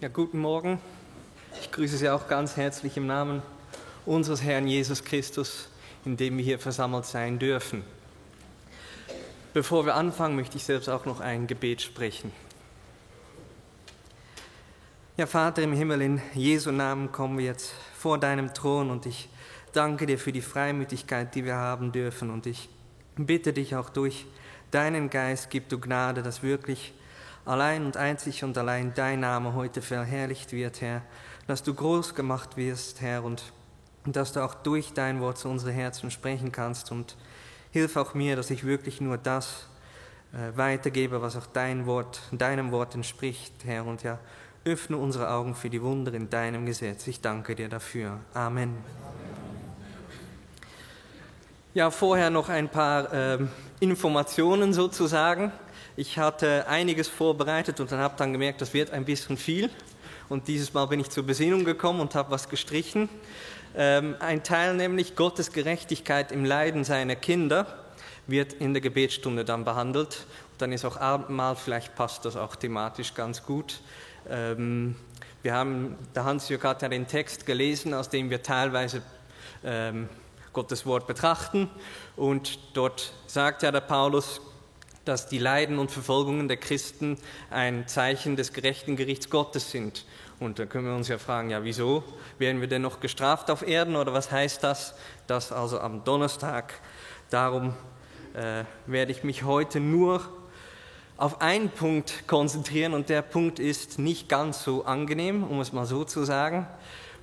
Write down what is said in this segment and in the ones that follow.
Ja, guten Morgen. Ich grüße Sie auch ganz herzlich im Namen unseres Herrn Jesus Christus, in dem wir hier versammelt sein dürfen. Bevor wir anfangen, möchte ich selbst auch noch ein Gebet sprechen. Ja, Vater im Himmel, in Jesu Namen kommen wir jetzt vor deinem Thron und ich danke dir für die Freimütigkeit, die wir haben dürfen, und ich bitte dich auch durch deinen Geist, gib du Gnade, dass wirklich allein und einzig und allein dein Name heute verherrlicht wird, Herr, dass du groß gemacht wirst, Herr, und dass du auch durch dein Wort zu unseren Herzen sprechen kannst, und hilf auch mir, dass ich wirklich nur das weitergebe, was auch deinem Wort entspricht, Herr, und ja, öffne unsere Augen für die Wunder in deinem Gesetz. Ich danke dir dafür. Amen. Ja, vorher noch ein paar Informationen sozusagen. Ich hatte einiges vorbereitet und habe dann gemerkt, das wird ein bisschen viel. Und dieses Mal bin ich zur Besinnung gekommen und habe was gestrichen. Ein Teil, nämlich Gottes Gerechtigkeit im Leiden seiner Kinder, wird in der Gebetsstunde dann behandelt. Dann ist auch Abendmahl, vielleicht passt das auch thematisch ganz gut. Der Hans-Jörg hat ja den Text gelesen, aus dem wir teilweise Gottes Wort betrachten. Und dort sagt ja der Paulus, dass die Leiden und Verfolgungen der Christen ein Zeichen des gerechten Gerichts Gottes sind. Und da können wir uns ja fragen, ja, wieso werden wir denn noch gestraft auf Erden, oder was heißt das? Das also am Donnerstag. Darum werde ich mich heute nur auf einen Punkt konzentrieren, und der Punkt ist nicht ganz so angenehm, um es mal so zu sagen.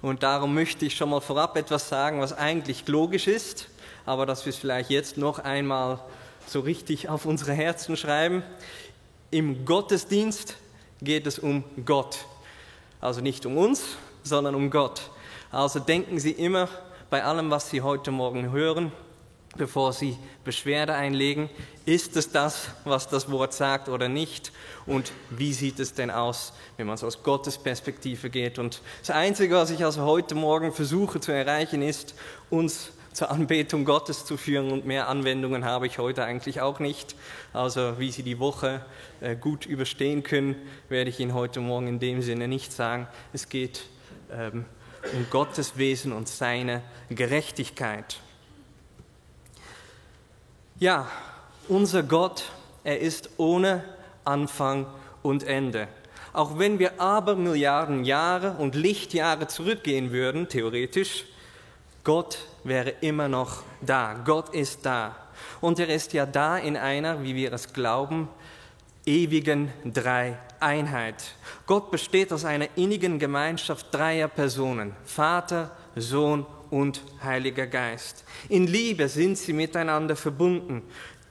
Und darum möchte ich schon mal vorab etwas sagen, was eigentlich logisch ist, aber dass wir es vielleicht jetzt noch einmal so richtig auf unsere Herzen schreiben. Im Gottesdienst geht es um Gott. Also nicht um uns, sondern um Gott. Also denken Sie immer bei allem, was Sie heute Morgen hören, bevor Sie Beschwerde einlegen, ist es das, was das Wort sagt oder nicht? Und wie sieht es denn aus, wenn man es aus Gottes Perspektive geht? Und das Einzige, was ich also heute Morgen versuche zu erreichen, ist, uns zur Anbetung Gottes zu führen, und mehr Anwendungen habe ich heute eigentlich auch nicht. Also wie Sie die Woche gut überstehen können, werde ich Ihnen heute Morgen in dem Sinne nicht sagen. Es geht um Gottes Wesen und seine Gerechtigkeit. Ja, unser Gott, er ist ohne Anfang und Ende. Auch wenn wir Abermilliarden Jahre und Lichtjahre zurückgehen würden, theoretisch, Gott wäre immer noch da. Gott ist da. Und er ist ja da in einer, wie wir es glauben, ewigen Dreieinheit. Gott besteht aus einer innigen Gemeinschaft dreier Personen: Vater, Sohn und Heiliger Geist. In Liebe sind sie miteinander verbunden.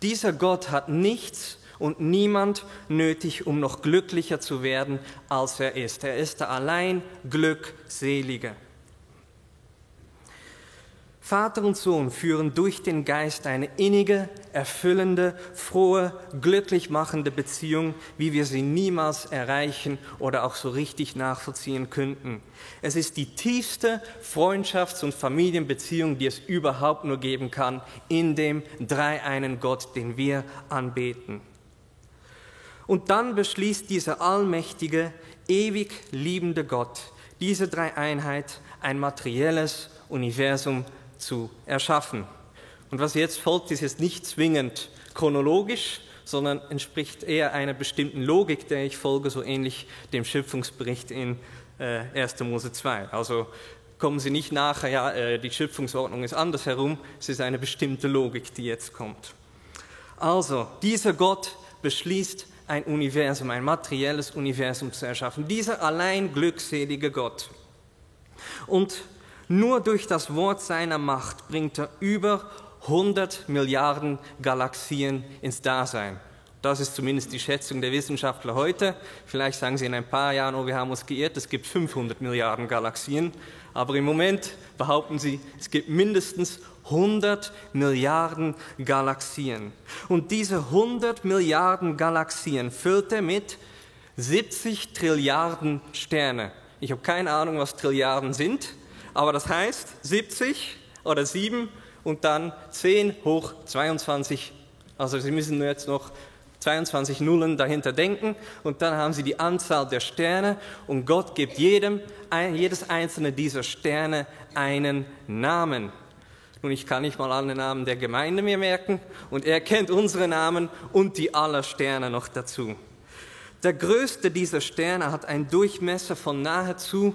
Dieser Gott hat nichts und niemand nötig, um noch glücklicher zu werden, als er ist. Er ist der allein Glückselige. Vater und Sohn führen durch den Geist eine innige, erfüllende, frohe, glücklich machende Beziehung, wie wir sie niemals erreichen oder auch so richtig nachvollziehen könnten. Es ist die tiefste Freundschafts- und Familienbeziehung, die es überhaupt nur geben kann, in dem dreieinen Gott, den wir anbeten. Und dann beschließt dieser allmächtige, ewig liebende Gott, diese Dreieinheit, ein materielles Universum zu erschaffen. Und was jetzt folgt, ist jetzt nicht zwingend chronologisch, sondern entspricht eher einer bestimmten Logik, der ich folge, so ähnlich dem Schöpfungsbericht in 1. Mose 2. Also kommen Sie nicht nachher, ja, die Schöpfungsordnung ist andersherum, es ist eine bestimmte Logik, die jetzt kommt. Also, dieser Gott beschließt, ein Universum, ein materielles Universum zu erschaffen. Dieser allein glückselige Gott. Und nur durch das Wort seiner Macht bringt er über 100 Milliarden Galaxien ins Dasein. Das ist zumindest die Schätzung der Wissenschaftler heute. Vielleicht sagen sie in ein paar Jahren, oh, wir haben uns geirrt, es gibt 500 Milliarden Galaxien. Aber im Moment behaupten sie, es gibt mindestens 100 Milliarden Galaxien. Und diese 100 Milliarden Galaxien füllt er mit 70 Trilliarden Sterne. Ich habe keine Ahnung, was Trilliarden sind. Aber das heißt 70 oder 7 und dann 10 hoch 22. Also Sie müssen jetzt noch 22 Nullen dahinter denken und dann haben Sie die Anzahl der Sterne und Gott gibt jedes einzelne dieser Sterne einen Namen. Nun, ich kann nicht mal alle Namen der Gemeinde mir merken und er kennt unsere Namen und die aller Sterne noch dazu. Der größte dieser Sterne hat einen Durchmesser von nahezu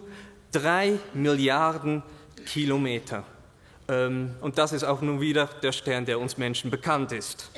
3 Milliarden Kilometer. Und das ist auch nun wieder der Stern, der uns Menschen bekannt ist.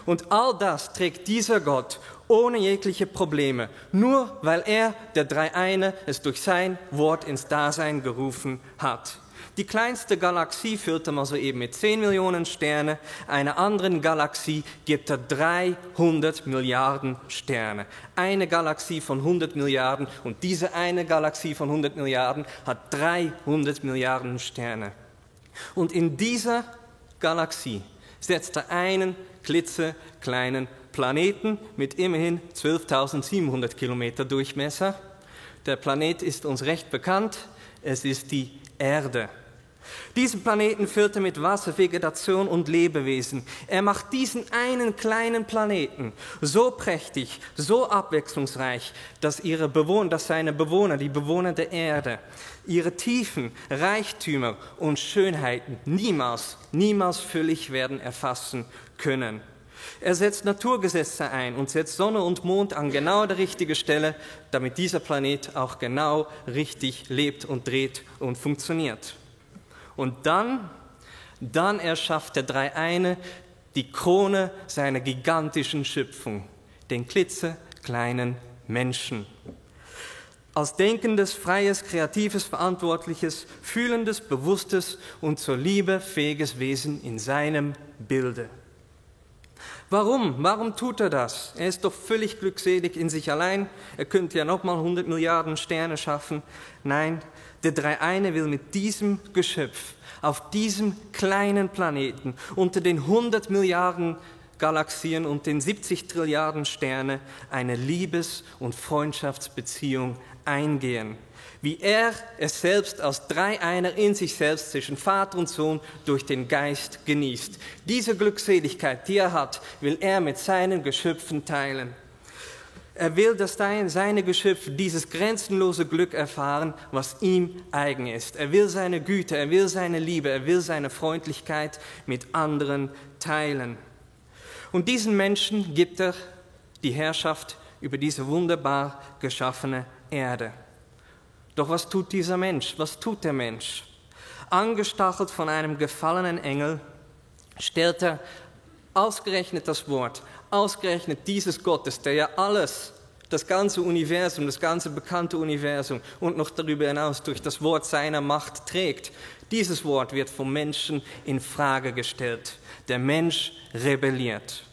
Und all das trägt dieser Gott ohne jegliche Probleme, nur weil er, der Dreieine, es durch sein Wort ins Dasein gerufen hat. Die kleinste Galaxie füllte man soeben mit 10 Millionen Sterne, einer anderen Galaxie gibt er 300 Milliarden Sterne. Eine Galaxie von 100 Milliarden und diese eine Galaxie von 100 Milliarden hat 300 Milliarden Sterne. Und in dieser Galaxie setzt er einen klitzekleinen Planeten mit immerhin 12.700 Kilometer Durchmesser. Der Planet ist uns recht bekannt, es ist die Erde. Diesen Planeten füllt er mit Wasser, Vegetation und Lebewesen. Er macht diesen einen kleinen Planeten so prächtig, so abwechslungsreich, dass seine Bewohner, die Bewohner der Erde, ihre Tiefen, Reichtümer und Schönheiten niemals völlig werden erfassen können. Er setzt Naturgesetze ein und setzt Sonne und Mond an genau der richtigen Stelle, damit dieser Planet auch genau richtig lebt und dreht und funktioniert. Und dann erschafft der Dreieine die Krone seiner gigantischen Schöpfung, den klitzekleinen Menschen. Als denkendes, freies, kreatives, verantwortliches, fühlendes, bewusstes und zur Liebe fähiges Wesen in seinem Bilde. Warum? Warum tut er das? Er ist doch völlig glückselig in sich allein. Er könnte ja nochmal 100 Milliarden Sterne schaffen. Nein, der Dreieine will mit diesem Geschöpf auf diesem kleinen Planeten unter den 100 Milliarden Galaxien und den 70 Trilliarden Sterne eine Liebes- und Freundschaftsbeziehung eingehen. Wie er es selbst als Dreieiner in sich selbst zwischen Vater und Sohn durch den Geist genießt. Diese Glückseligkeit, die er hat, will er mit seinen Geschöpfen teilen. Er will, dass seine Geschöpfe dieses grenzenlose Glück erfahren, was ihm eigen ist. Er will seine Güte, er will seine Liebe, er will seine Freundlichkeit mit anderen teilen. Und diesen Menschen gibt er die Herrschaft über diese wunderbar geschaffene Erde. Doch was tut dieser Mensch? Was tut der Mensch? Angestachelt von einem gefallenen Engel stellt er ausgerechnet das Wort, ausgerechnet dieses Gottes, der ja alles, das ganze Universum, das ganze bekannte Universum und noch darüber hinaus durch das Wort seiner Macht trägt. Dieses Wort wird vom Menschen in Frage gestellt. Der Mensch rebelliert.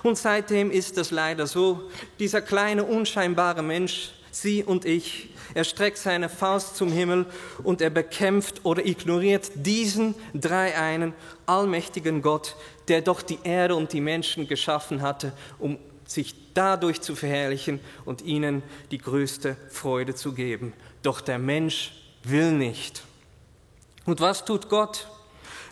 Und seitdem ist es leider so, dieser kleine, unscheinbare Mensch, Sie und ich, er streckt seine Faust zum Himmel und er bekämpft oder ignoriert diesen dreieinen, allmächtigen Gott, der doch die Erde und die Menschen geschaffen hatte, um sich dadurch zu verherrlichen und ihnen die größte Freude zu geben. Doch der Mensch will nicht. Und was tut Gott?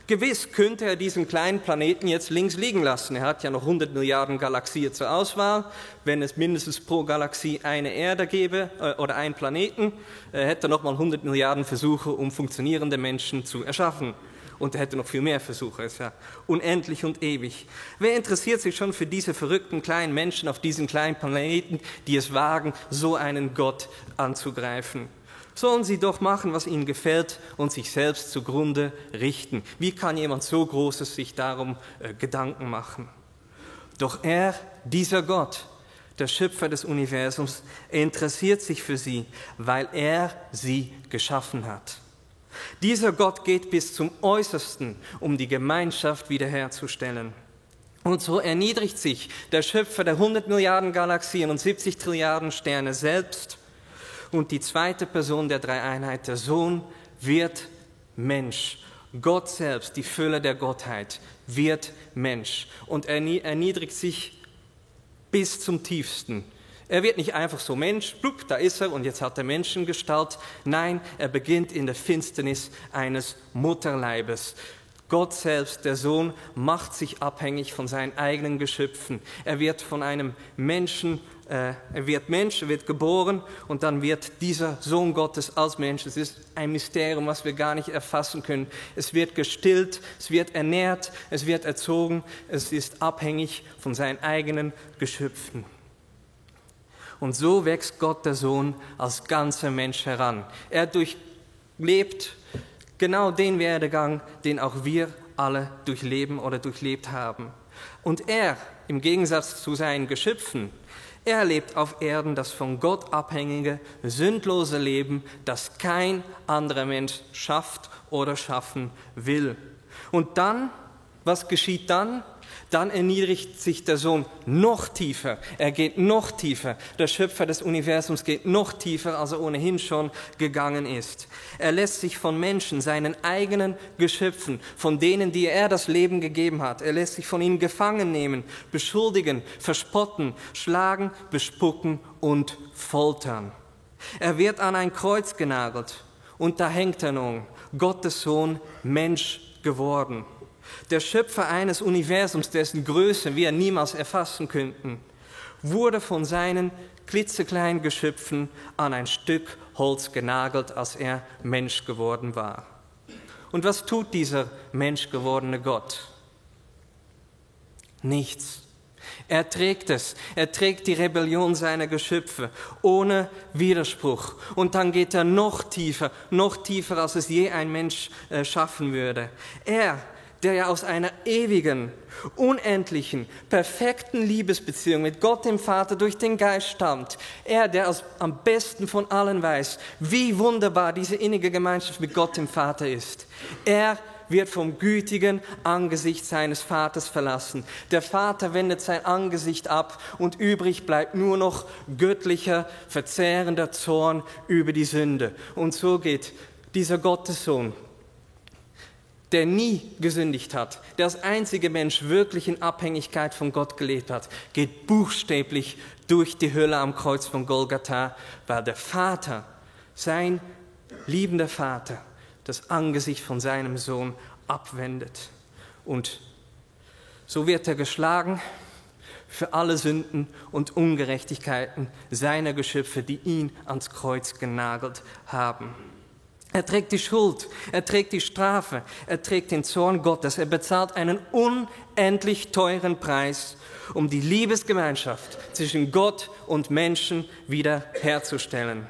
Gewiss könnte er diesen kleinen Planeten jetzt links liegen lassen. Er hat ja noch 100 Milliarden Galaxien zur Auswahl. Wenn es mindestens pro Galaxie eine Erde gäbe oder einen Planeten, hätte er nochmal 100 Milliarden Versuche, um funktionierende Menschen zu erschaffen. Und er hätte noch viel mehr Versuche. Es ist ja unendlich und ewig. Wer interessiert sich schon für diese verrückten kleinen Menschen auf diesen kleinen Planeten, die es wagen, so einen Gott anzugreifen? Sollen sie doch machen, was ihnen gefällt und sich selbst zugrunde richten. Wie kann jemand so Großes sich darum Gedanken machen? Doch er, dieser Gott, der Schöpfer des Universums, interessiert sich für sie, weil er sie geschaffen hat. Dieser Gott geht bis zum Äußersten, um die Gemeinschaft wiederherzustellen. Und so erniedrigt sich der Schöpfer der 100 Milliarden Galaxien und 70 Trilliarden Sterne selbst. Und die zweite Person der Dreieinheit, der Sohn, wird Mensch. Gott selbst, die Fülle der Gottheit, wird Mensch. Und er erniedrigt sich bis zum Tiefsten. Er wird nicht einfach so Mensch, plupp, da ist er und jetzt hat er Menschengestalt. Nein, er beginnt in der Finsternis eines Mutterleibes. Gott selbst, der Sohn, macht sich abhängig von seinen eigenen Geschöpfen. Er wird von einem Menschen, er wird geboren und dann wird dieser Sohn Gottes als Mensch. Es ist ein Mysterium, was wir gar nicht erfassen können. Es wird gestillt, es wird ernährt, es wird erzogen, es ist abhängig von seinen eigenen Geschöpfen. Und so wächst Gott, der Sohn, als ganzer Mensch heran. Er durchlebt genau den Werdegang, den auch wir alle durchleben oder durchlebt haben. Und er, im Gegensatz zu seinen Geschöpfen, er lebt auf Erden das von Gott abhängige, sündlose Leben, das kein anderer Mensch schafft oder schaffen will. Und dann, was geschieht dann? Dann erniedrigt sich der Sohn noch tiefer. Er geht noch tiefer. Der Schöpfer des Universums geht noch tiefer, als er ohnehin schon gegangen ist. Er lässt sich von Menschen, seinen eigenen Geschöpfen, von denen, die er das Leben gegeben hat, er lässt sich von ihnen gefangen nehmen, beschuldigen, verspotten, schlagen, bespucken und foltern. Er wird an ein Kreuz genagelt und da hängt er nun, Gottes Sohn, Mensch geworden. Der Schöpfer eines Universums, dessen Größe wir niemals erfassen könnten, wurde von seinen klitzekleinen Geschöpfen an ein Stück Holz genagelt, als er Mensch geworden war. Und was tut dieser menschgewordene Gott? Nichts. Er trägt es. Er trägt die Rebellion seiner Geschöpfe ohne Widerspruch. Und dann geht er noch tiefer, als es je ein Mensch schaffen würde. Er, der ja aus einer ewigen, unendlichen, perfekten Liebesbeziehung mit Gott dem Vater durch den Geist stammt. Er, der am besten von allen weiß, wie wunderbar diese innige Gemeinschaft mit Gott dem Vater ist. Er wird vom gütigen Angesicht seines Vaters verlassen. Der Vater wendet sein Angesicht ab und übrig bleibt nur noch göttlicher, verzehrender Zorn über die Sünde. Und so geht dieser Gottessohn, der nie gesündigt hat, der als einziger Mensch wirklich in Abhängigkeit von Gott gelebt hat, geht buchstäblich durch die Hölle am Kreuz von Golgatha, weil der Vater, sein liebender Vater, das Angesicht von seinem Sohn abwendet. Und so wird er geschlagen für alle Sünden und Ungerechtigkeiten seiner Geschöpfe, die ihn ans Kreuz genagelt haben. Er trägt die Schuld, er trägt die Strafe, er trägt den Zorn Gottes, er bezahlt einen unendlich teuren Preis, um die Liebesgemeinschaft zwischen Gott und Menschen wieder herzustellen.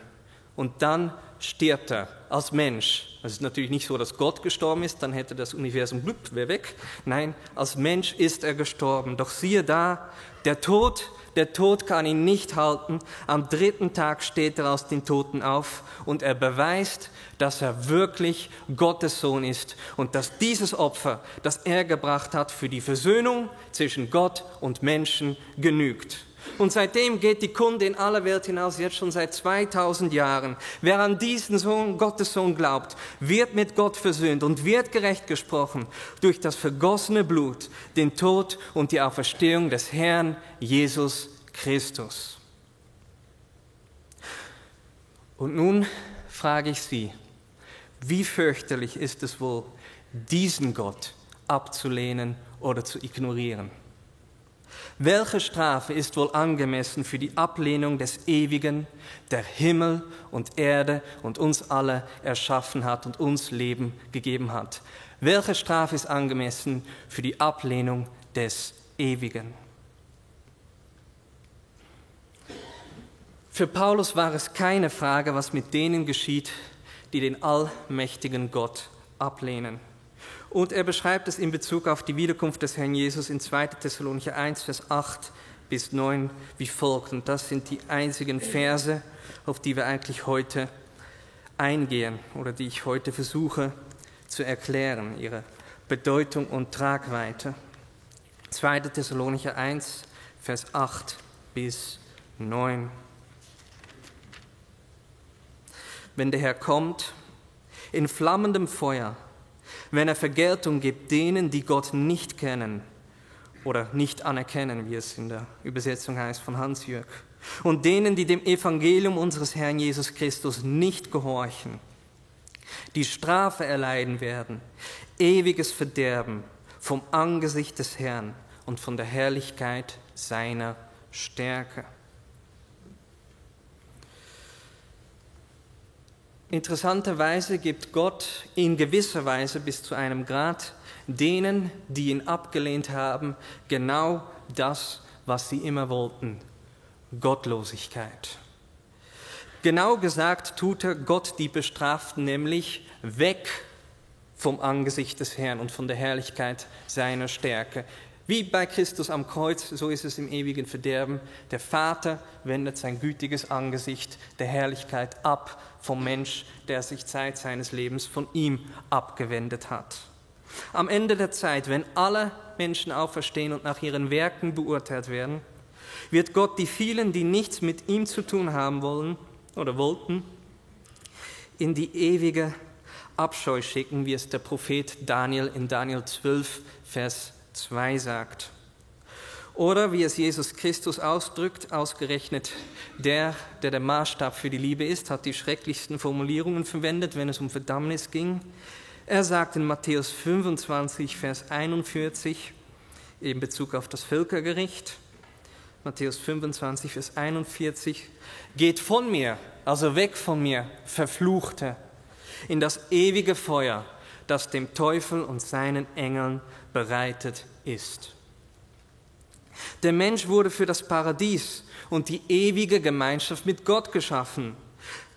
Und dann stirbt er als Mensch. Es ist natürlich nicht so, dass Gott gestorben ist, dann hätte das Universum wäre weg. Nein, als Mensch ist er gestorben. Doch siehe da, der Tod kann ihn nicht halten. Am 3. Tag steht er aus den Toten auf und er beweist, dass er wirklich Gottes Sohn ist und dass dieses Opfer, das er gebracht hat, für die Versöhnung zwischen Gott und Menschen genügt. Und seitdem geht die Kunde in alle Welt hinaus, jetzt schon seit 2000 Jahren. Wer an diesen Sohn, Gottes Sohn glaubt, wird mit Gott versöhnt und wird gerecht gesprochen durch das vergossene Blut, den Tod und die Auferstehung des Herrn Jesus Christus. Und nun frage ich Sie, wie fürchterlich ist es wohl, diesen Gott abzulehnen oder zu ignorieren? Welche Strafe ist wohl angemessen für die Ablehnung des Ewigen, der Himmel und Erde und uns alle erschaffen hat und uns Leben gegeben hat? Welche Strafe ist angemessen für die Ablehnung des Ewigen? Für Paulus war es keine Frage, was mit denen geschieht, die den allmächtigen Gott ablehnen. Und er beschreibt es in Bezug auf die Wiederkunft des Herrn Jesus in 2. Thessalonicher 1, Vers 8 bis 9 wie folgt. Und das sind die einzigen Verse, auf die wir eigentlich heute eingehen oder die ich heute versuche zu erklären, ihre Bedeutung und Tragweite. 2. Thessalonicher 1, Vers 8 bis 9. Wenn der Herr kommt, in flammendem Feuer, wenn er Vergeltung gibt denen, die Gott nicht kennen oder nicht anerkennen, wie es in der Übersetzung heißt von Hans-Jürg, und denen, die dem Evangelium unseres Herrn Jesus Christus nicht gehorchen, die Strafe erleiden werden, ewiges Verderben vom Angesicht des Herrn und von der Herrlichkeit seiner Stärke. Interessanterweise gibt Gott in gewisser Weise bis zu einem Grad denen, die ihn abgelehnt haben, genau das, was sie immer wollten: Gottlosigkeit. Genau gesagt tut er Gott die Bestraften nämlich weg vom Angesicht des Herrn und von der Herrlichkeit seiner Stärke. Wie bei Christus am Kreuz, so ist es im ewigen Verderben. Der Vater wendet sein gütiges Angesicht der Herrlichkeit ab vom Mensch, der sich Zeit seines Lebens von ihm abgewendet hat. Am Ende der Zeit, wenn alle Menschen auferstehen und nach ihren Werken beurteilt werden, wird Gott die vielen, die nichts mit ihm zu tun haben wollen oder wollten, in die ewige Abscheu schicken, wie es der Prophet Daniel in Daniel 12, Vers 2 sagt. Oder wie es Jesus Christus ausdrückt, ausgerechnet der Maßstab für die Liebe ist, hat die schrecklichsten Formulierungen verwendet, wenn es um Verdammnis ging. Er sagt in Matthäus 25, Vers 41, in Bezug auf das Völkergericht, Matthäus 25, Vers 41, geht von mir, also weg von mir, Verfluchte, in das ewige Feuer, das dem Teufel und seinen Engeln bereitet ist. Der Mensch wurde für das Paradies und die ewige Gemeinschaft mit Gott geschaffen.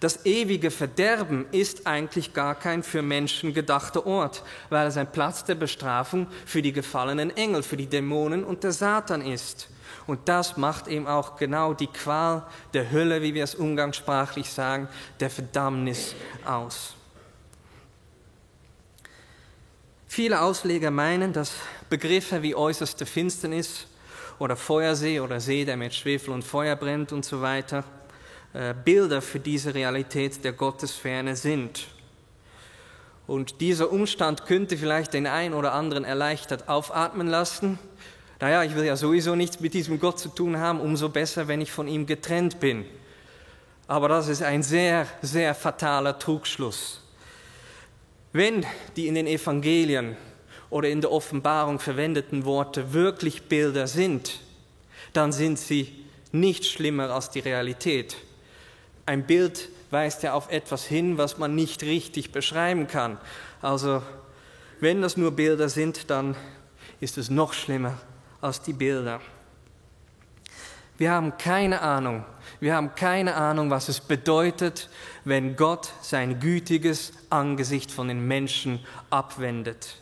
Das ewige Verderben ist eigentlich gar kein für Menschen gedachter Ort, weil es ein Platz der Bestrafung für die gefallenen Engel, für die Dämonen und der Satan ist. Und das macht eben auch genau die Qual der Hölle, wie wir es umgangssprachlich sagen, der Verdammnis aus. Viele Ausleger meinen, dass Begriffe wie äußerste Finsternis oder Feuersee oder See, der mit Schwefel und Feuer brennt und so weiter, Bilder für diese Realität der Gottesferne sind. Und dieser Umstand könnte vielleicht den einen oder anderen erleichtert aufatmen lassen. Naja, ich will ja sowieso nichts mit diesem Gott zu tun haben, umso besser, wenn ich von ihm getrennt bin. Aber das ist ein sehr, sehr fataler Trugschluss. Wenn die in den Evangelien oder in der Offenbarung verwendeten Worte wirklich Bilder sind, dann sind sie nicht schlimmer als die Realität. Ein Bild weist ja auf etwas hin, was man nicht richtig beschreiben kann. Also wenn das nur Bilder sind, dann ist es noch schlimmer als die Bilder. Wir haben keine Ahnung, was es bedeutet, wenn Gott sein gütiges Angesicht von den Menschen abwendet.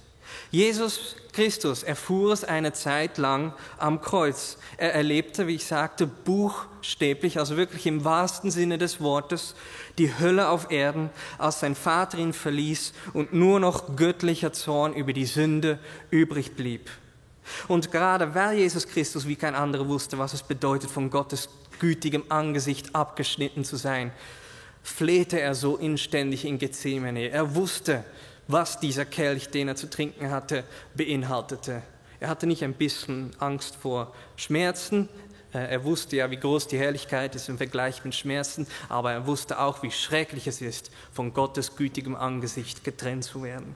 Jesus Christus erfuhr es eine Zeit lang am Kreuz. Er erlebte, wie ich sagte, buchstäblich, also wirklich im wahrsten Sinne des Wortes, die Hölle auf Erden, als sein Vater ihn verließ und nur noch göttlicher Zorn über die Sünde übrig blieb. Und gerade weil Jesus Christus wie kein anderer wusste, was es bedeutet, von Gottes gütigem Angesicht abgeschnitten zu sein, flehte er so inständig in Gethsemane. Er wusste, was dieser Kelch, den er zu trinken hatte, beinhaltete. Er hatte nicht ein bisschen Angst vor Schmerzen. Er wusste ja, wie groß die Herrlichkeit ist im Vergleich mit Schmerzen, aber er wusste auch, wie schrecklich es ist, von Gottes gütigem Angesicht getrennt zu werden.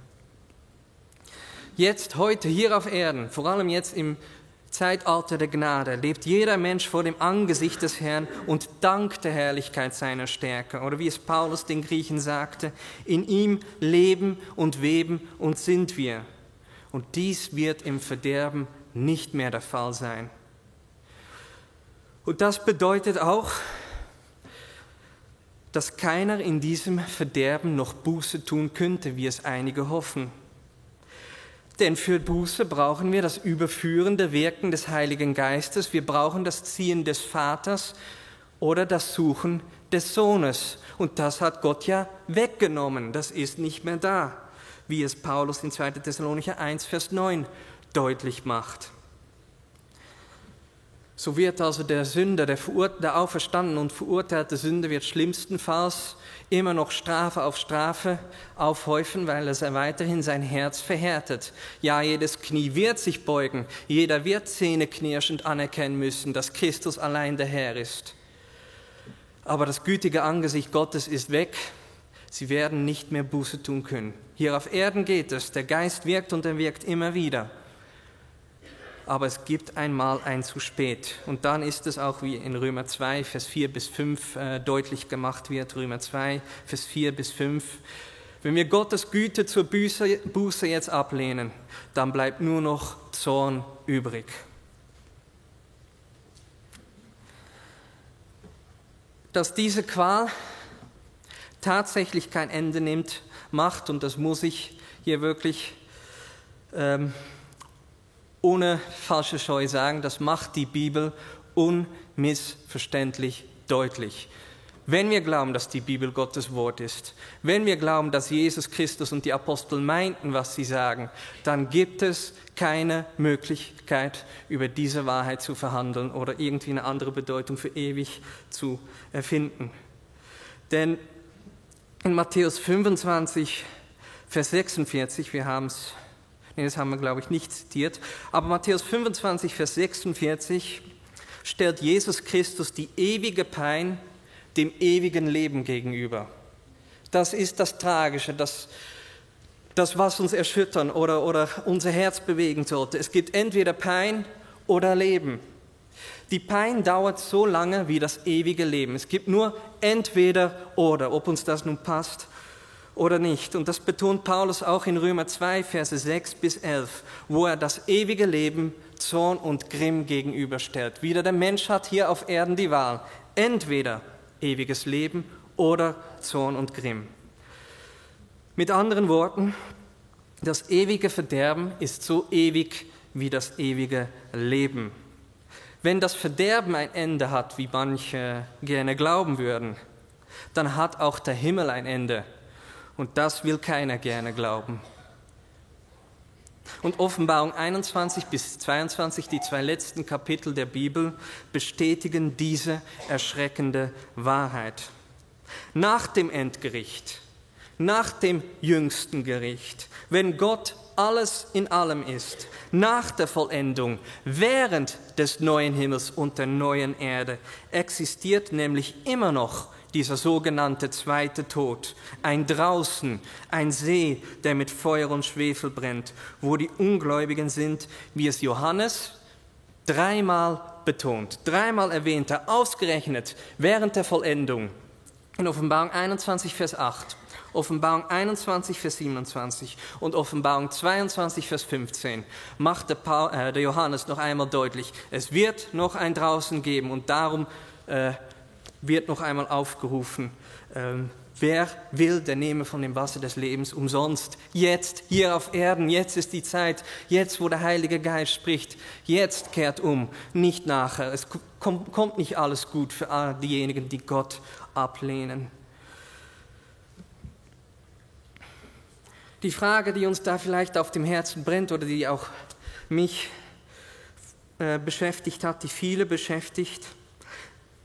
Jetzt, heute, hier auf Erden, vor allem jetzt im Zeitalter der Gnade, lebt jeder Mensch vor dem Angesicht des Herrn und dankt der Herrlichkeit seiner Stärke. Oder wie es Paulus den Griechen sagte, in ihm leben und weben und sind wir. Und dies wird im Verderben nicht mehr der Fall sein. Und das bedeutet auch, dass keiner in diesem Verderben noch Buße tun könnte, wie es einige hoffen. Denn für Buße brauchen wir das überführende Wirken des Heiligen Geistes, wir brauchen das Ziehen des Vaters oder das Suchen des Sohnes. Und das hat Gott ja weggenommen, das ist nicht mehr da, wie es Paulus in 2. Thessalonicher 1, Vers 9 deutlich macht. So wird also der Sünder, der auferstandene und verurteilte Sünder wird schlimmstenfalls immer noch Strafe auf Strafe aufhäufen, weil er weiterhin sein Herz verhärtet. Ja, jedes Knie wird sich beugen, jeder wird zähneknirschend anerkennen müssen, dass Christus allein der Herr ist. Aber das gütige Angesicht Gottes ist weg, Sie werden nicht mehr Buße tun können. Hier auf Erden geht es, der Geist wirkt und er wirkt immer wieder. Aber es gibt einmal ein zu spät. Und dann ist es auch, wie in Römer 2, Vers 4 bis 5 deutlich gemacht wird, Römer 2, Vers 4 bis 5. Wenn wir Gottes Güte zur Buße jetzt ablehnen, dann bleibt nur noch Zorn übrig. Dass diese Qual tatsächlich kein Ende nimmt, macht, und das muss ich hier wirklich ohne falsche Scheu sagen, das macht die Bibel unmissverständlich deutlich. Wenn wir glauben, dass die Bibel Gottes Wort ist, wenn wir glauben, dass Jesus Christus und die Apostel meinten, was sie sagen, dann gibt es keine Möglichkeit, über diese Wahrheit zu verhandeln oder irgendwie eine andere Bedeutung für ewig zu erfinden. Denn in Matthäus 25, Vers 46, das haben wir, glaube ich, nicht zitiert, aber Matthäus 25, Vers 46 stellt Jesus Christus die ewige Pein dem ewigen Leben gegenüber. Das ist das Tragische, das was uns erschüttern oder unser Herz bewegen sollte. Es gibt entweder Pein oder Leben. Die Pein dauert so lange wie das ewige Leben. Es gibt nur entweder oder, ob uns das nun passt oder nicht. Und das betont Paulus auch in Römer 2, Verse 6 bis 11, wo er das ewige Leben Zorn und Grimm gegenüberstellt. Wieder der Mensch hat hier auf Erden die Wahl. Entweder ewiges Leben oder Zorn und Grimm. Mit anderen Worten, das ewige Verderben ist so ewig wie das ewige Leben. Wenn das Verderben ein Ende hat, wie manche gerne glauben würden, dann hat auch der Himmel ein Ende. Und das will keiner gerne glauben. Und Offenbarung 21 bis 22, die 2 letzten Kapitel der Bibel, bestätigen diese erschreckende Wahrheit. Nach dem Endgericht, nach dem jüngsten Gericht, wenn Gott alles in allem ist, nach der Vollendung, während des neuen Himmels und der neuen Erde, existiert nämlich immer noch dieser sogenannte zweite Tod, ein Draußen, ein See, der mit Feuer und Schwefel brennt, wo die Ungläubigen sind, wie es Johannes 3-mal betont, 3-mal erwähnt er, ausgerechnet während der Vollendung. In Offenbarung 21, Vers 8, Offenbarung 21, Vers 27 und Offenbarung 22, Vers 15 macht der Johannes noch einmal deutlich, es wird noch ein Draußen geben und darum wird noch einmal aufgerufen, wer will, der nehme von dem Wasser des Lebens umsonst. Jetzt, hier auf Erden, jetzt ist die Zeit, jetzt, wo der Heilige Geist spricht, jetzt kehrt um, nicht nachher. Es kommt nicht alles gut für all diejenigen, die Gott ablehnen. Die Frage, die uns da vielleicht auf dem Herzen brennt oder die auch mich beschäftigt hat, die viele beschäftigt: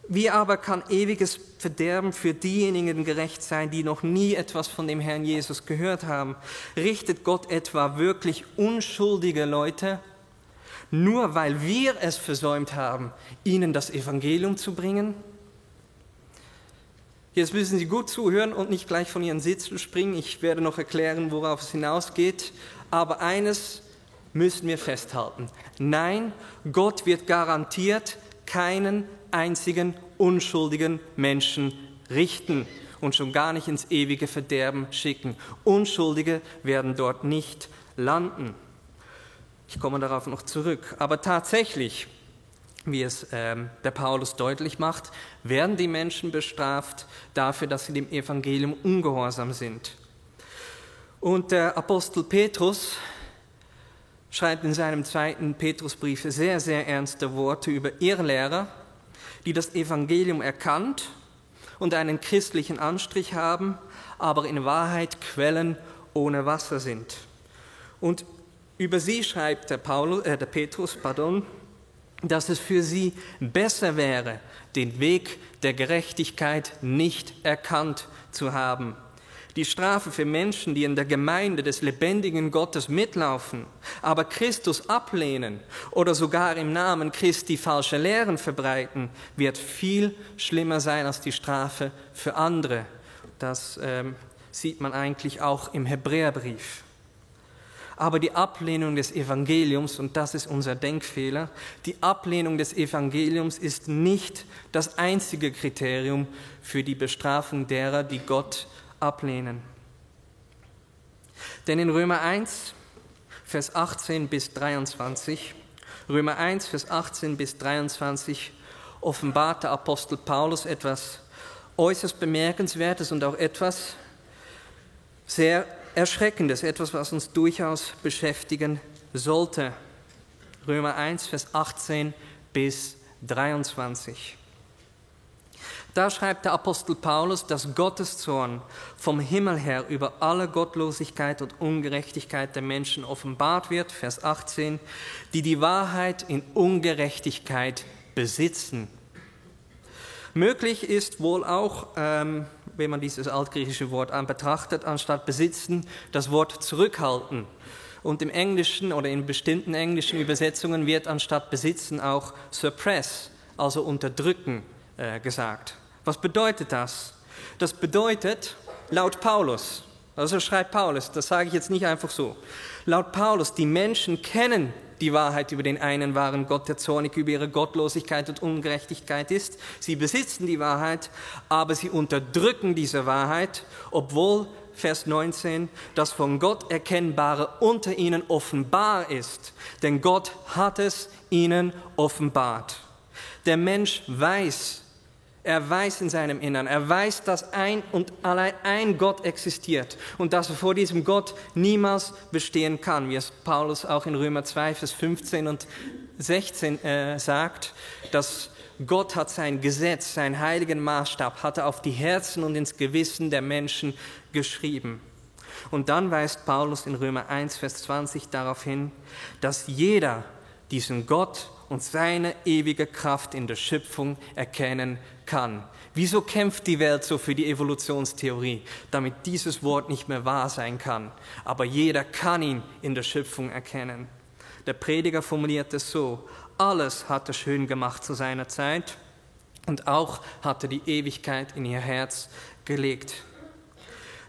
Wie aber kann ewiges Verderben für diejenigen gerecht sein, die noch nie etwas von dem Herrn Jesus gehört haben? Richtet Gott etwa wirklich unschuldige Leute, nur weil wir es versäumt haben, ihnen das Evangelium zu bringen? Jetzt müssen Sie gut zuhören und nicht gleich von Ihren Sitzen springen. Ich werde noch erklären, worauf es hinausgeht. Aber eines müssen wir festhalten. Nein, Gott wird garantiert keinen einzigen unschuldigen Menschen richten und schon gar nicht ins ewige Verderben schicken. Unschuldige werden dort nicht landen. Ich komme darauf noch zurück. Aber tatsächlich, wie es der Paulus deutlich macht, werden die Menschen bestraft dafür, dass sie dem Evangelium ungehorsam sind. Und der Apostel Petrus schreibt in seinem 2. Petrusbrief sehr, sehr ernste Worte über Irrlehrer, die das Evangelium erkannt und einen christlichen Anstrich haben, aber in Wahrheit Quellen ohne Wasser sind. Und über sie schreibt der Petrus, dass es für sie besser wäre, den Weg der Gerechtigkeit nicht erkannt zu haben. Die Strafe für Menschen, die in der Gemeinde des lebendigen Gottes mitlaufen, aber Christus ablehnen oder sogar im Namen Christi falsche Lehren verbreiten, wird viel schlimmer sein als die Strafe für andere. Das sieht man eigentlich auch im Hebräerbrief. Aber die Ablehnung des Evangeliums, und das ist unser Denkfehler, die Ablehnung des Evangeliums ist nicht das einzige Kriterium für die Bestrafung derer, die Gott ablehnen. Denn in Römer 1, Vers 18 bis 23, Römer 1, Vers 18 bis 23 offenbart der Apostel Paulus etwas äußerst Bemerkenswertes und auch etwas sehr Erschreckendes, etwas, was uns durchaus beschäftigen sollte. Römer 1, Vers 18 bis 23. Da schreibt der Apostel Paulus, dass Gottes Zorn vom Himmel her über alle Gottlosigkeit und Ungerechtigkeit der Menschen offenbart wird, Vers 18, die die Wahrheit in Ungerechtigkeit besitzen. Möglich ist wohl auch, wenn man dieses altgriechische Wort betrachtet, anstatt besitzen, das Wort zurückhalten. Und im Englischen oder in bestimmten englischen Übersetzungen wird anstatt besitzen auch suppress, also unterdrücken, gesagt. Was bedeutet das? Das bedeutet, laut Paulus, also schreibt Paulus, das sage ich jetzt nicht einfach so, laut Paulus, die Menschen kennen die Wahrheit über den einen wahren Gott, der zornig über ihre Gottlosigkeit und Ungerechtigkeit ist. Sie besitzen die Wahrheit, aber sie unterdrücken diese Wahrheit, obwohl, Vers 19, das von Gott Erkennbare unter ihnen offenbar ist. Denn Gott hat es ihnen offenbart. Der Mensch weiß, er weiß in seinem Innern, er weiß, dass ein und allein ein Gott existiert und dass er vor diesem Gott niemals bestehen kann, wie es Paulus auch in Römer 2, Vers 15 und 16 sagt, dass Gott hat sein Gesetz, seinen heiligen Maßstab, hat er auf die Herzen und ins Gewissen der Menschen geschrieben. Und dann weist Paulus in Römer 1, Vers 20 darauf hin, dass jeder diesen Gott und seine ewige Kraft in der Schöpfung erkennen kann. Wieso kämpft die Welt so für die Evolutionstheorie? Damit dieses Wort nicht mehr wahr sein kann. Aber jeder kann ihn in der Schöpfung erkennen. Der Prediger formuliert es so: Alles hat er schön gemacht zu seiner Zeit und auch hat er die Ewigkeit in ihr Herz gelegt.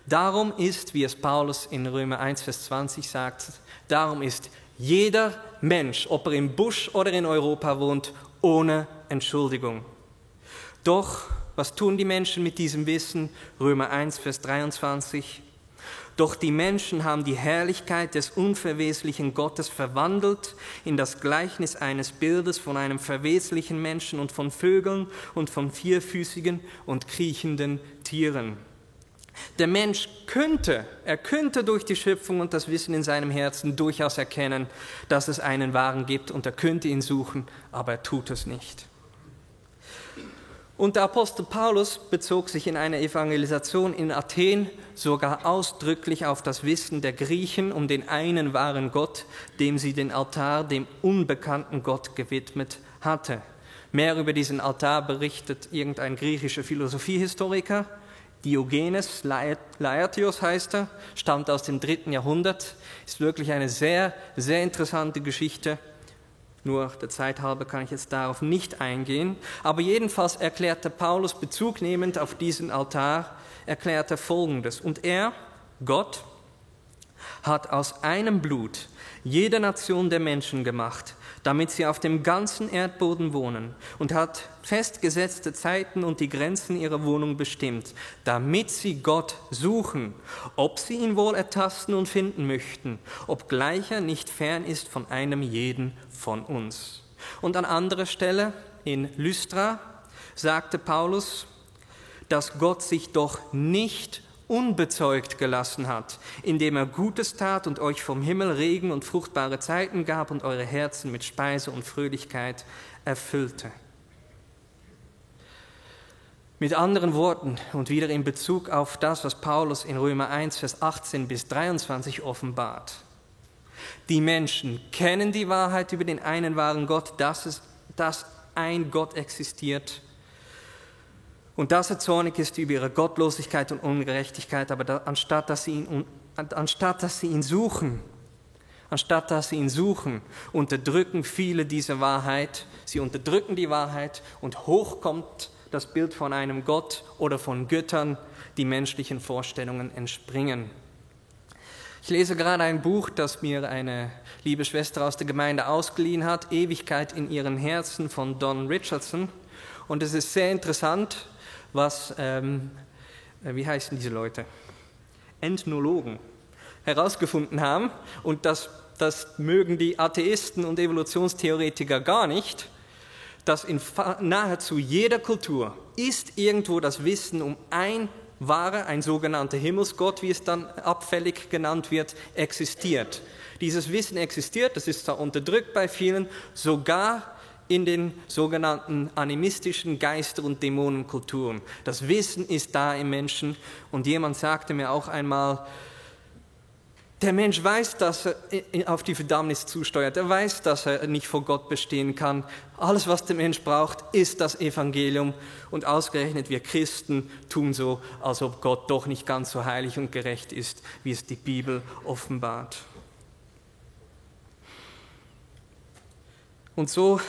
Darum ist, wie es Paulus in Römer 1, Vers 20 sagt, darum ist jeder Mensch, ob er im Busch oder in Europa wohnt, ohne Entschuldigung. Doch, was tun die Menschen mit diesem Wissen? Römer 1, Vers 23. Doch die Menschen haben die Herrlichkeit des unverweslichen Gottes verwandelt in das Gleichnis eines Bildes von einem verweslichen Menschen und von Vögeln und von vierfüßigen und kriechenden Tieren. Der Mensch könnte durch die Schöpfung und das Wissen in seinem Herzen durchaus erkennen, dass es einen Wahren gibt und er könnte ihn suchen, aber er tut es nicht. Und der Apostel Paulus bezog sich in einer Evangelisation in Athen sogar ausdrücklich auf das Wissen der Griechen um den einen wahren Gott, dem sie den Altar dem unbekannten Gott gewidmet hatte. Mehr über diesen Altar berichtet irgendein griechischer Philosophiehistoriker. Diogenes Laertios heißt er, stammt aus dem 3. Jahrhundert, ist wirklich eine sehr, sehr interessante Geschichte. Nur der Zeit halber kann ich jetzt darauf nicht eingehen. Aber jedenfalls erklärte Paulus, bezugnehmend auf diesen Altar, erklärte Folgendes. Und er, Gott, hat aus einem Blut jede Nation der Menschen gemacht, damit sie auf dem ganzen Erdboden wohnen, und hat festgesetzte Zeiten und die Grenzen ihrer Wohnung bestimmt, damit sie Gott suchen, ob sie ihn wohl ertasten und finden möchten, obgleich er nicht fern ist von einem jeden von uns. Und an anderer Stelle, in Lystra, sagte Paulus, dass Gott sich doch nicht unbezeugt gelassen hat, indem er Gutes tat und euch vom Himmel Regen und fruchtbare Zeiten gab und eure Herzen mit Speise und Fröhlichkeit erfüllte. Mit anderen Worten und wieder in Bezug auf das, was Paulus in Römer 1, Vers 18 bis 23 offenbart. Die Menschen kennen die Wahrheit über den einen wahren Gott, dass ein Gott existiert und dass er zornig ist über ihre Gottlosigkeit und Ungerechtigkeit, aber anstatt dass sie ihn suchen, unterdrücken viele diese Wahrheit. Sie unterdrücken die Wahrheit und hoch kommt das Bild von einem Gott oder von Göttern, die menschlichen Vorstellungen entspringen. Ich lese gerade ein Buch, das mir eine liebe Schwester aus der Gemeinde ausgeliehen hat, Ewigkeit in ihren Herzen von Don Richardson. Und es ist sehr interessant, was, wie heißen diese Leute? Ethnologen herausgefunden haben. Und das mögen die Atheisten und Evolutionstheoretiker gar nicht, dass in nahezu jeder Kultur ist irgendwo das Wissen um ein sogenannter Himmelsgott, wie es dann abfällig genannt wird, existiert. Dieses Wissen existiert, das ist zwar unterdrückt bei vielen, sogar in den sogenannten animistischen Geister- und Dämonenkulturen. Das Wissen ist da im Menschen und jemand sagte mir auch einmal, der Mensch weiß, dass er auf die Verdammnis zusteuert, er weiß, dass er nicht vor Gott bestehen kann. Alles, was der Mensch braucht, ist das Evangelium und ausgerechnet wir Christen tun so, als ob Gott doch nicht ganz so heilig und gerecht ist, wie es die Bibel offenbart. Und so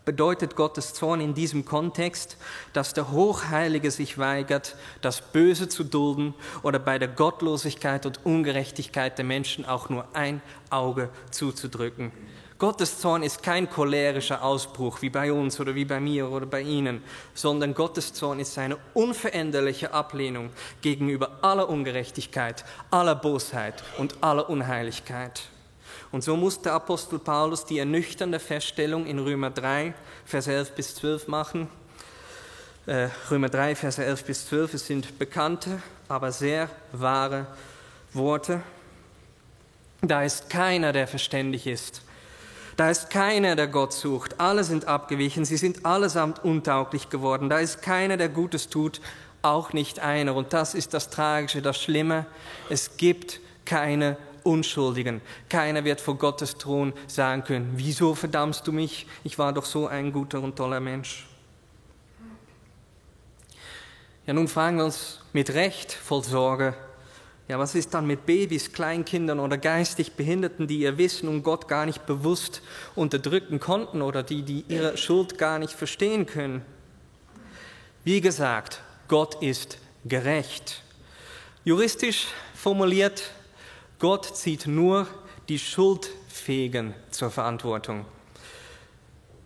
bedeutet Gottes Zorn in diesem Kontext, dass der Hochheilige sich weigert, das Böse zu dulden oder bei der Gottlosigkeit und Ungerechtigkeit der Menschen auch nur ein Auge zuzudrücken. Gottes Zorn ist kein cholerischer Ausbruch wie bei uns oder wie bei mir oder bei Ihnen, sondern Gottes Zorn ist seine unveränderliche Ablehnung gegenüber aller Ungerechtigkeit, aller Bosheit und aller Unheiligkeit. Und so muss der Apostel Paulus die ernüchternde Feststellung in Römer 3, Vers 11 bis 12 machen. Römer 3, Vers 11 bis 12, es sind bekannte, aber sehr wahre Worte. Da ist keiner, der verständig ist. Da ist keiner, der Gott sucht. Alle sind abgewichen, sie sind allesamt untauglich geworden. Da ist keiner, der Gutes tut, auch nicht einer. Und das ist das Tragische, das Schlimme. Es gibt keine Unschuldigen. Keiner wird vor Gottes Thron sagen können, wieso verdammst du mich? Ich war doch so ein guter und toller Mensch. Ja, nun fragen wir uns mit Recht voll Sorge, ja, was ist dann mit Babys, Kleinkindern oder geistig Behinderten, die ihr Wissen um Gott gar nicht bewusst unterdrücken konnten oder die ihre Schuld gar nicht verstehen können? Wie gesagt, Gott ist gerecht. Juristisch formuliert, Gott zieht nur die Schuldfähigen zur Verantwortung.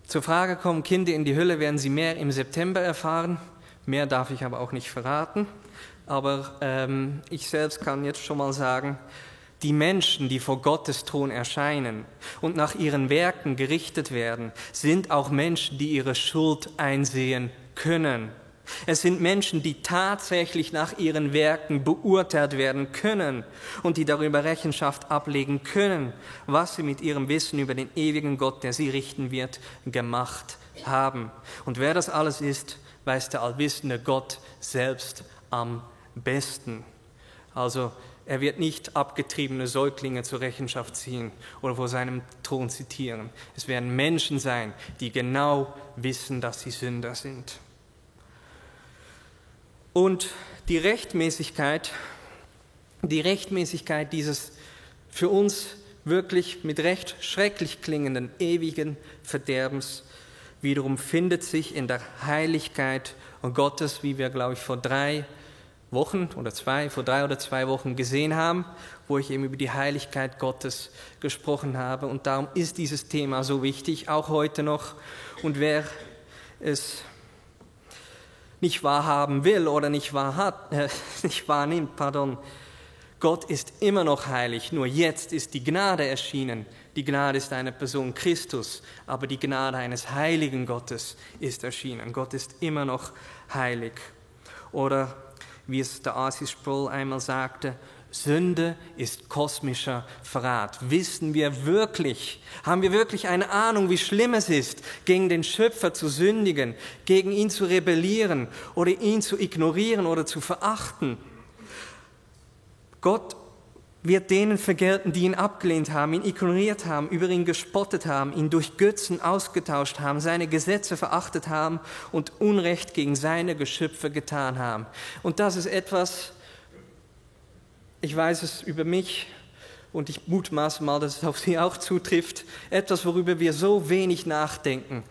Zur Frage, kommen Kinder in die Hölle, werden sie mehr im September erfahren. Mehr darf ich aber auch nicht verraten. Aber ich selbst kann jetzt schon mal sagen, die Menschen, die vor Gottes Thron erscheinen und nach ihren Werken gerichtet werden, sind auch Menschen, die ihre Schuld einsehen können. Es sind Menschen, die tatsächlich nach ihren Werken beurteilt werden können und die darüber Rechenschaft ablegen können, was sie mit ihrem Wissen über den ewigen Gott, der sie richten wird, gemacht haben. Und wer das alles ist, weiß der allwissende Gott selbst am besten. Also er wird nicht abgetriebene Säuglinge zur Rechenschaft ziehen oder vor seinem Thron zitieren. Es werden Menschen sein, die genau wissen, dass sie Sünder sind. Und die Rechtmäßigkeit dieses für uns wirklich mit Recht schrecklich klingenden ewigen Verderbens wiederum findet sich in der Heiligkeit Gottes, wie wir, glaube ich, vor 3 oder 2 Wochen gesehen haben, wo ich eben über die Heiligkeit Gottes gesprochen habe. Und darum ist dieses Thema so wichtig, auch heute noch. Und wer es nicht wahrhaben will oder nicht wahrnimmt, Gott ist immer noch heilig, nur jetzt ist die Gnade erschienen. Die Gnade ist eine Person, Christus, aber die Gnade eines heiligen Gottes ist erschienen. Gott ist immer noch heilig. Oder wie es der R.C. Sproul einmal sagte, Sünde ist kosmischer Verrat. Wissen wir wirklich, haben wir wirklich eine Ahnung, wie schlimm es ist, gegen den Schöpfer zu sündigen, gegen ihn zu rebellieren oder ihn zu ignorieren oder zu verachten? Gott wird denen vergelten, die ihn abgelehnt haben, ihn ignoriert haben, über ihn gespottet haben, ihn durch Götzen ausgetauscht haben, seine Gesetze verachtet haben und Unrecht gegen seine Geschöpfe getan haben. Und das ist etwas, ich weiß es über mich und ich mutmaße mal, dass es auf Sie auch zutrifft, etwas, worüber wir so wenig nachdenken.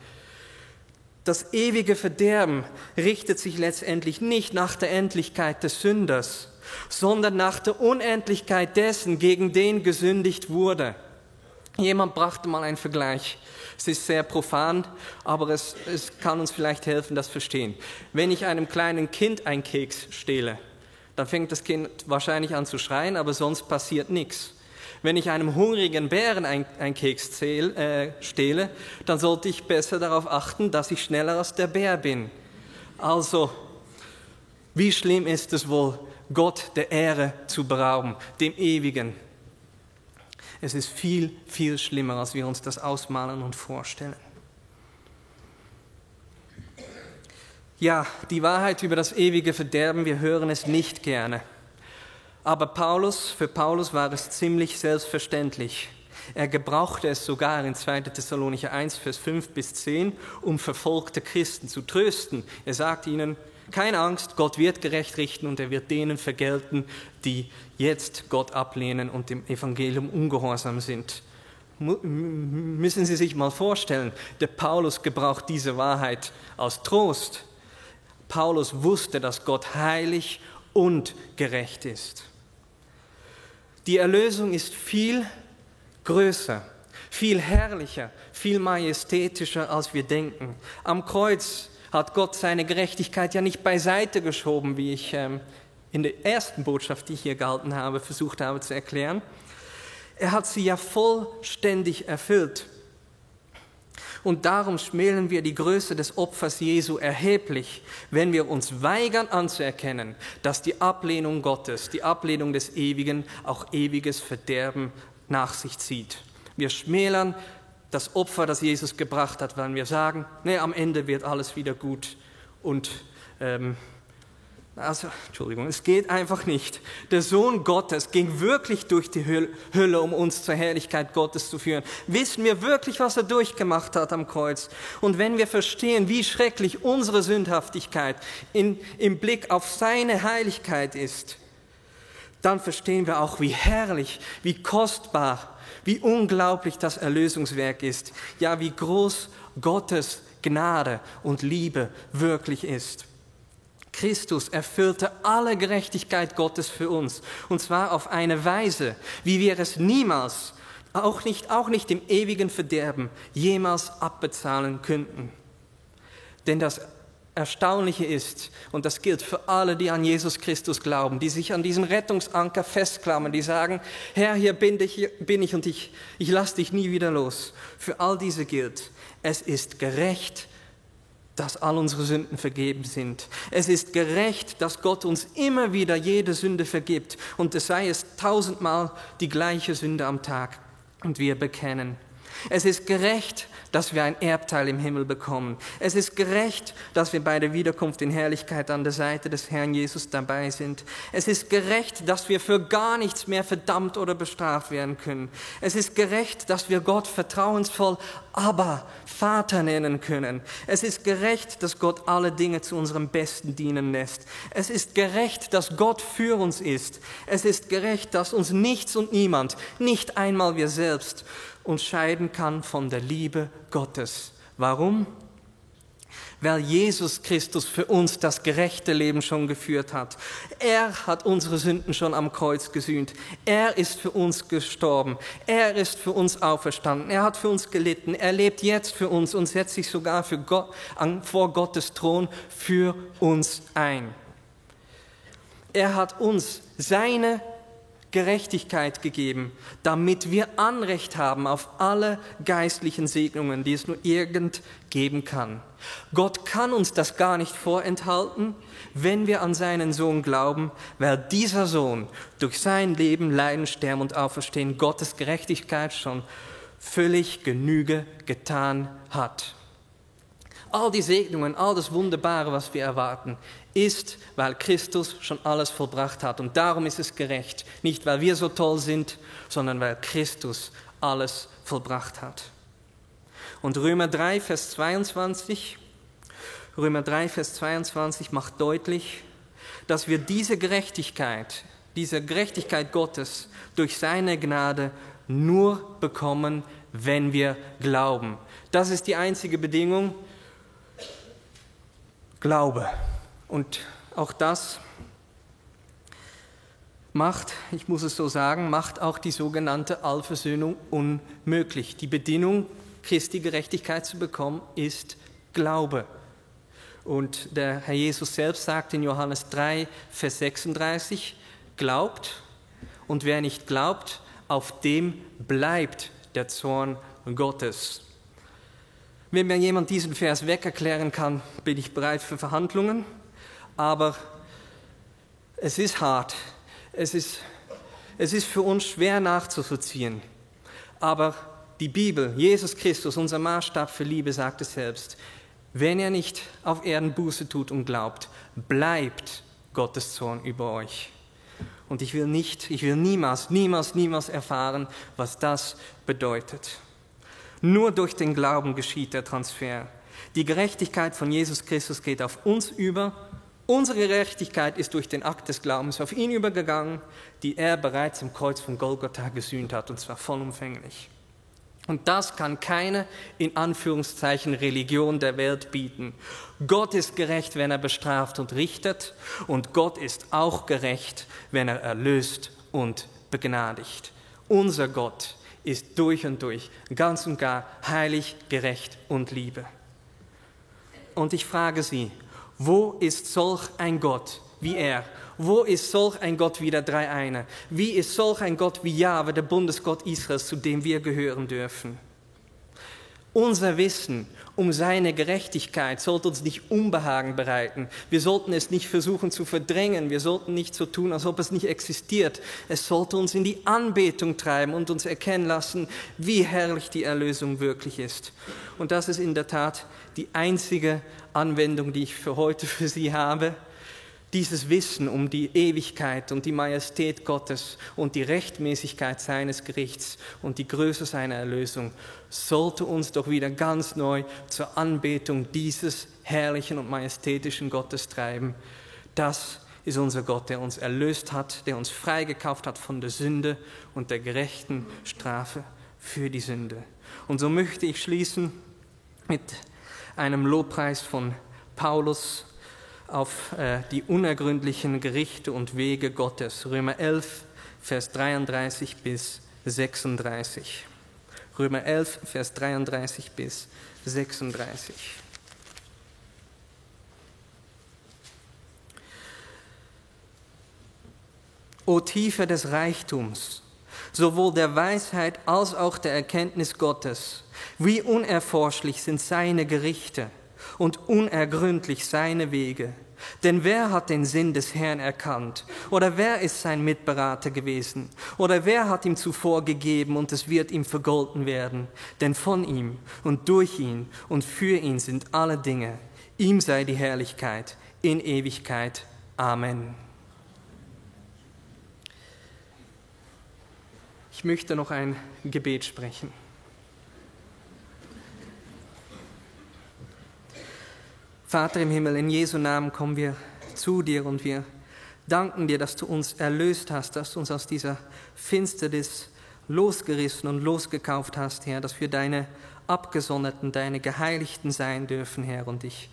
Das ewige Verderben richtet sich letztendlich nicht nach der Endlichkeit des Sünders, sondern nach der Unendlichkeit dessen, gegen den gesündigt wurde. Jemand brachte mal einen Vergleich. Es ist sehr profan, aber es kann uns vielleicht helfen, das zu verstehen. Wenn ich einem kleinen Kind einen Keks stehle, dann fängt das Kind wahrscheinlich an zu schreien, aber sonst passiert nichts. Wenn ich einem hungrigen Bären einen Keks stehle, dann sollte ich besser darauf achten, dass ich schneller als der Bär bin. Also, wie schlimm ist es wohl, Gott der Ehre zu berauben, dem Ewigen? Es ist viel, viel schlimmer, als wir uns das ausmalen und vorstellen. Ja, die Wahrheit über das ewige Verderben, wir hören es nicht gerne. Aber für Paulus war es ziemlich selbstverständlich. Er gebrauchte es sogar in 2. Thessalonicher 1, Vers 5 bis 10, um verfolgte Christen zu trösten. Er sagt ihnen, keine Angst, Gott wird gerecht richten und er wird denen vergelten, die jetzt Gott ablehnen und dem Evangelium ungehorsam sind. Müssen Sie sich mal vorstellen, der Paulus gebraucht diese Wahrheit als Trost. Paulus wusste, dass Gott heilig und gerecht ist. Die Erlösung ist viel größer, viel herrlicher, viel majestätischer, als wir denken. Am Kreuz hat Gott seine Gerechtigkeit ja nicht beiseite geschoben, wie ich in der ersten Botschaft, die ich hier gehalten habe, versucht habe zu erklären. Er hat sie ja vollständig erfüllt. Und darum schmälen wir die Größe des Opfers Jesu erheblich, wenn wir uns weigern anzuerkennen, dass die Ablehnung Gottes, die Ablehnung des Ewigen, auch ewiges Verderben nach sich zieht. Wir schmälern das Opfer, das Jesus gebracht hat, weil wir sagen, nee, am Ende wird alles wieder gut. Und es geht einfach nicht. Der Sohn Gottes ging wirklich durch die Hölle, um uns zur Herrlichkeit Gottes zu führen. Wissen wir wirklich, was er durchgemacht hat am Kreuz? Und wenn wir verstehen, wie schrecklich unsere Sündhaftigkeit im Blick auf seine Heiligkeit ist, dann verstehen wir auch, wie herrlich, wie kostbar, wie unglaublich das Erlösungswerk ist. Ja, wie groß Gottes Gnade und Liebe wirklich ist. Christus erfüllte alle Gerechtigkeit Gottes für uns, und zwar auf eine Weise, wie wir es niemals, auch nicht im ewigen Verderben, jemals abbezahlen könnten. Denn das Erstaunliche ist, und das gilt für alle, die an Jesus Christus glauben, die sich an diesen Rettungsanker festklammern, die sagen, Herr, hier bin ich und ich lasse dich nie wieder los. Für all diese gilt, es ist gerecht, dass all unsere Sünden vergeben sind. Es ist gerecht, dass Gott uns immer wieder jede Sünde vergibt und es sei es 1000-mal die gleiche Sünde am Tag und wir bekennen. Es ist gerecht, dass wir ein Erbteil im Himmel bekommen. Es ist gerecht, dass wir bei der Wiederkunft in Herrlichkeit an der Seite des Herrn Jesus dabei sind. Es ist gerecht, dass wir für gar nichts mehr verdammt oder bestraft werden können. Es ist gerecht, dass wir Gott vertrauensvoll Abba, Vater nennen können. Es ist gerecht, dass Gott alle Dinge zu unserem Besten dienen lässt. Es ist gerecht, dass Gott für uns ist. Es ist gerecht, dass uns nichts und niemand, nicht einmal wir selbst, uns scheiden kann von der Liebe Gottes. Warum? Weil Jesus Christus für uns das gerechte Leben schon geführt hat. Er hat unsere Sünden schon am Kreuz gesühnt. Er ist für uns gestorben. Er ist für uns auferstanden. Er hat für uns gelitten. Er lebt jetzt für uns und setzt sich sogar vor Gottes Thron für uns ein. Er hat uns seine Gerechtigkeit gegeben, damit wir Anrecht haben auf alle geistlichen Segnungen, die es nur irgend geben kann. Gott kann uns das gar nicht vorenthalten, wenn wir an seinen Sohn glauben, weil dieser Sohn durch sein Leben, Leiden, Sterben und Auferstehen Gottes Gerechtigkeit schon völlig Genüge getan hat. All die Segnungen, all das Wunderbare, was wir erwarten, ist, weil Christus schon alles vollbracht hat. Und darum ist es gerecht. Nicht, weil wir so toll sind, sondern weil Christus alles vollbracht hat. Und Römer 3, Vers 22 macht deutlich, dass wir diese Gerechtigkeit Gottes durch seine Gnade nur bekommen, wenn wir glauben. Das ist die einzige Bedingung. Glaube. Und auch das macht, ich muss es so sagen, macht auch die sogenannte Allversöhnung unmöglich. Die Bedingung, Christi Gerechtigkeit zu bekommen, ist Glaube. Und der Herr Jesus selbst sagt in Johannes 3, Vers 36, glaubt, und wer nicht glaubt, auf dem bleibt der Zorn Gottes. Wenn mir jemand diesen Vers wegerklären kann, bin ich bereit für Verhandlungen, aber es ist hart. Es ist für uns schwer nachzuvollziehen, aber die Bibel, Jesus Christus, unser Maßstab für Liebe, sagt es selbst, wenn ihr nicht auf Erden Buße tut und glaubt, bleibt Gottes Zorn über euch. Und ich will niemals erfahren, was das bedeutet. Nur durch den Glauben geschieht der Transfer. Die Gerechtigkeit von Jesus Christus geht auf uns über. Unsere Gerechtigkeit ist durch den Akt des Glaubens auf ihn übergegangen, die er bereits am Kreuz von Golgatha gesühnt hat, und zwar vollumfänglich. Und das kann keine, in Anführungszeichen, Religion der Welt bieten. Gott ist gerecht, wenn er bestraft und richtet, und Gott ist auch gerecht, wenn er erlöst und begnadigt. Unser Gott ist durch und durch, ganz und gar heilig, gerecht und Liebe. Und ich frage Sie, wo ist solch ein Gott wie er? Wo ist solch ein Gott wie der Dreieine? Wie ist solch ein Gott wie Jahwe, der Bundesgott Israels, zu dem wir gehören dürfen? Unser Wissen um seine Gerechtigkeit sollte uns nicht Unbehagen bereiten. Wir sollten es nicht versuchen zu verdrängen. Wir sollten nicht so tun, als ob es nicht existiert. Es sollte uns in die Anbetung treiben und uns erkennen lassen, wie herrlich die Erlösung wirklich ist. Und das ist in der Tat die einzige Anwendung, die ich für heute für Sie habe. Dieses Wissen um die Ewigkeit und die Majestät Gottes und die Rechtmäßigkeit seines Gerichts und die Größe seiner Erlösung sollte uns doch wieder ganz neu zur Anbetung dieses herrlichen und majestätischen Gottes treiben. Das ist unser Gott, der uns erlöst hat, der uns freigekauft hat von der Sünde und der gerechten Strafe für die Sünde. Und so möchte ich schließen mit einem Lobpreis von Paulus auf die unergründlichen Gerichte und Wege Gottes. Römer 11, Vers 33 bis 36. Römer 11, Vers 33 bis 36. O Tiefe des Reichtums, sowohl der Weisheit als auch der Erkenntnis Gottes, wie unerforschlich sind seine Gerichte und unergründlich seine Wege. Denn wer hat den Sinn des Herrn erkannt? Oder wer ist sein Mitberater gewesen? Oder wer hat ihm zuvor gegeben und es wird ihm vergolten werden? Denn von ihm und durch ihn und für ihn sind alle Dinge. Ihm sei die Herrlichkeit in Ewigkeit. Amen. Ich möchte noch ein Gebet sprechen. Vater im Himmel, in Jesu Namen kommen wir zu dir und wir danken dir, dass du uns erlöst hast, dass du uns aus dieser Finsternis losgerissen und losgekauft hast, Herr, dass wir deine Abgesonderten, deine Geheiligten sein dürfen, Herr. Und ich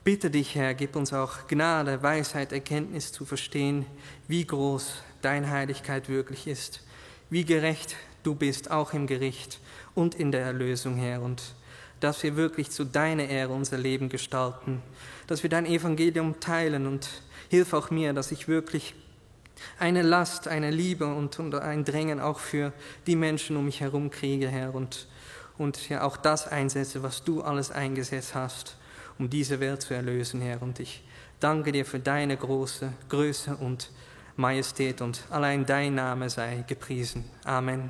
bitte dich, Herr, gib uns auch Gnade, Weisheit, Erkenntnis zu verstehen, wie groß deine Heiligkeit wirklich ist, wie gerecht du bist, auch im Gericht und in der Erlösung, Herr. Und dass wir wirklich zu deiner Ehre unser Leben gestalten, dass wir dein Evangelium teilen und hilf auch mir, dass ich wirklich eine Last, eine Liebe und ein Drängen auch für die Menschen um mich herum kriege, Herr, und ja auch das einsetze, was du alles eingesetzt hast, um diese Welt zu erlösen, Herr. Und ich danke dir für deine große Größe und Majestät und allein dein Name sei gepriesen. Amen.